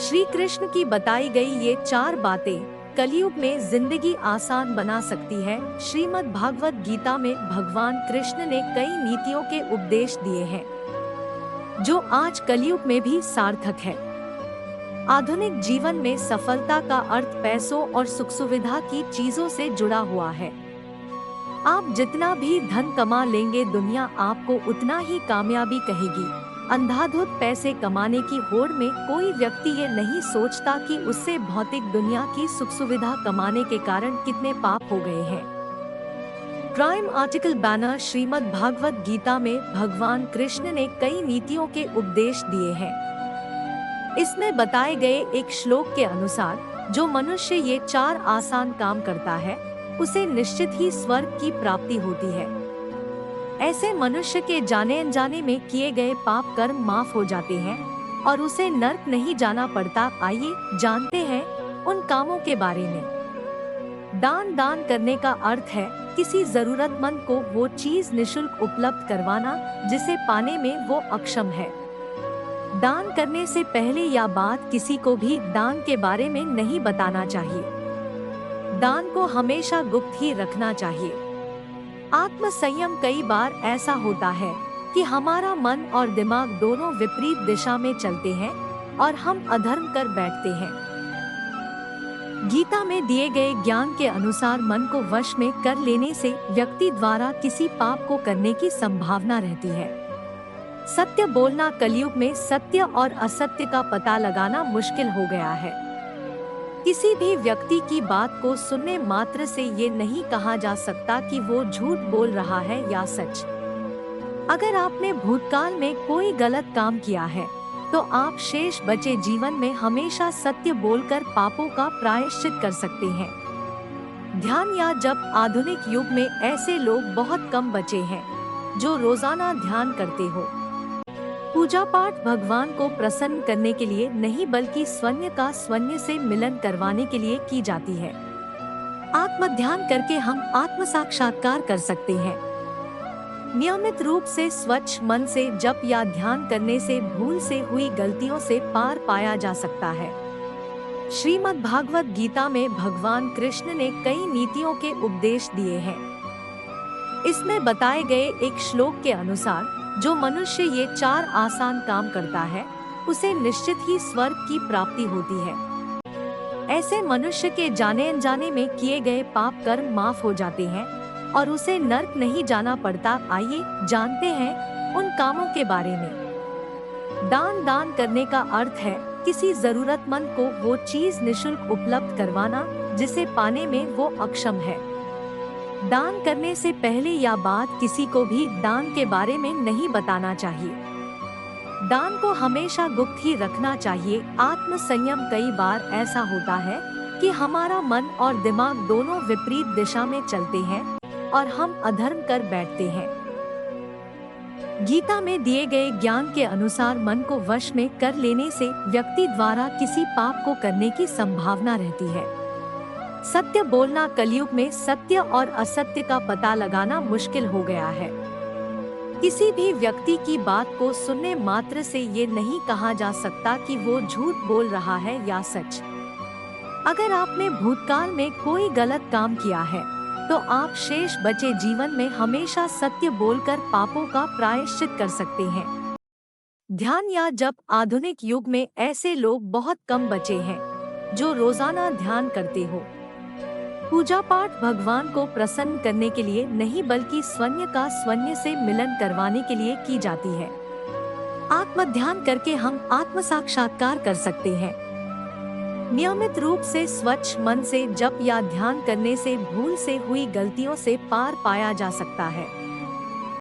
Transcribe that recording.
श्री कृष्ण की बताई गई ये 4 बातें कलयुग में जिंदगी आसान बना सकती है। श्रीमद् भागवत गीता में भगवान कृष्ण ने कई नीतियों के उपदेश दिए हैं जो आज कलयुग में भी सार्थक है। आधुनिक जीवन में सफलता का अर्थ पैसों और सुख सुविधा की चीजों से जुड़ा हुआ है। आप जितना भी धन कमा लेंगे, दुनिया आपको उतना ही कामयाबी कहेगी। अंधाधुंध पैसे कमाने की होड़ में कोई व्यक्ति ये नहीं सोचता कि उससे भौतिक दुनिया की सुख सुविधा कमाने के कारण कितने पाप हो गए हैं। Crime article banner Shrimad Bhagavad Gita में भगवान कृष्ण ने कई नीतियों के उपदेश दिए हैं। इसमें बताए गए एक श्लोक के अनुसार जो मनुष्य ये 4 आसान काम करता है उसे निश्चित ही स्वर्ग की प्राप्ति होती है। ऐसे मनुष्य के जाने अनजाने में किए गए पाप कर्म माफ हो जाते हैं और उसे नर्क नहीं जाना पड़ता। आइए जानते हैं उन कामों के बारे में। दान करने का अर्थ है किसी जरूरतमंद को वो चीज निशुल्क उपलब्ध करवाना जिसे पाने में वो अक्षम है। दान करने से पहले या बाद किसी को भी दान के बारे में नहीं बताना चाहिए। दान को हमेशा गुप्त ही रखना चाहिए। आत्म संयम कई बार ऐसा होता है कि हमारा मन और दिमाग दोनों विपरीत दिशा में चलते हैं और हम अधर्म कर बैठते हैं। गीता में दिए गए ज्ञान के अनुसार मन को वश में कर लेने से व्यक्ति द्वारा किसी पाप को करने की संभावना रहती है। सत्य बोलना कलयुग में सत्य और असत्य का पता लगाना मुश्किल हो गया है। किसी भी व्यक्ति की बात को सुनने मात्र से ये नहीं कहा जा सकता कि वो झूठ बोल रहा है या सच। अगर आपने भूतकाल में कोई गलत काम किया है तो आप शेष बचे जीवन में हमेशा सत्य बोलकर पापों का प्रायश्चित कर सकते हैं। ध्यान या जप आधुनिक युग में ऐसे लोग बहुत कम बचे हैं जो रोजाना ध्यान करते हो। पूजा पाठ भगवान को प्रसन्न करने के लिए नहीं बल्कि स्वन्य का स्वन्य से मिलन करवाने के लिए की जाती है। आत्म ध्यान करके हम आत्म साक्षात्कार कर सकते हैं। नियमित रूप से स्वच्छ मन से जप या ध्यान करने से भूल से हुई गलतियों से पार पाया जा सकता है। श्रीमद् भागवत गीता में भगवान कृष्ण ने कई नीतियों के उपदेश दिए हैं। इसमें बताए गए एक श्लोक के अनुसार जो मनुष्य ये 4 आसान काम करता है उसे निश्चित ही स्वर्ग की प्राप्ति होती है। ऐसे मनुष्य के जाने अनजाने में किए गए पाप कर्म माफ हो जाते हैं और उसे नर्क नहीं जाना पड़ता। आइए जानते हैं उन कामों के बारे में। दान करने का अर्थ है किसी जरूरतमंद को वो चीज निशुल्क उपलब्ध करवाना जिसे पाने में वो अक्षम है। दान करने से पहले या बाद किसी को भी दान के बारे में नहीं बताना चाहिए। दान को हमेशा गुप्त ही रखना चाहिए। आत्म संयम कई बार ऐसा होता है कि हमारा मन और दिमाग दोनों विपरीत दिशा में चलते हैं और हम अधर्म कर बैठते हैं। गीता में दिए गए ज्ञान के अनुसार मन को वश में कर लेने से व्यक्ति द्वारा किसी पाप को करने की संभावना रहती है। सत्य बोलना कलयुग में सत्य और असत्य का पता लगाना मुश्किल हो गया है। किसी भी व्यक्ति की बात को सुनने मात्र से ये नहीं कहा जा सकता कि वो झूठ बोल रहा है या सच। अगर आपने भूतकाल में कोई गलत काम किया है तो आप शेष बचे जीवन में हमेशा सत्य बोलकर पापों का प्रायश्चित कर सकते हैं। ध्यान या जप आधुनिक युग में ऐसे लोग बहुत कम बचे हैं जो रोजाना ध्यान करते हो। पूजा पाठ भगवान को प्रसन्न करने के लिए नहीं बल्कि स्वन्य का स्वन्य से मिलन करवाने के लिए की जाती है। आत्म ध्यान करके हम आत्म साक्षात्कार कर सकते हैं। नियमित रूप से स्वच्छ मन से जप या ध्यान करने से भूल से हुई गलतियों से पार पाया जा सकता है।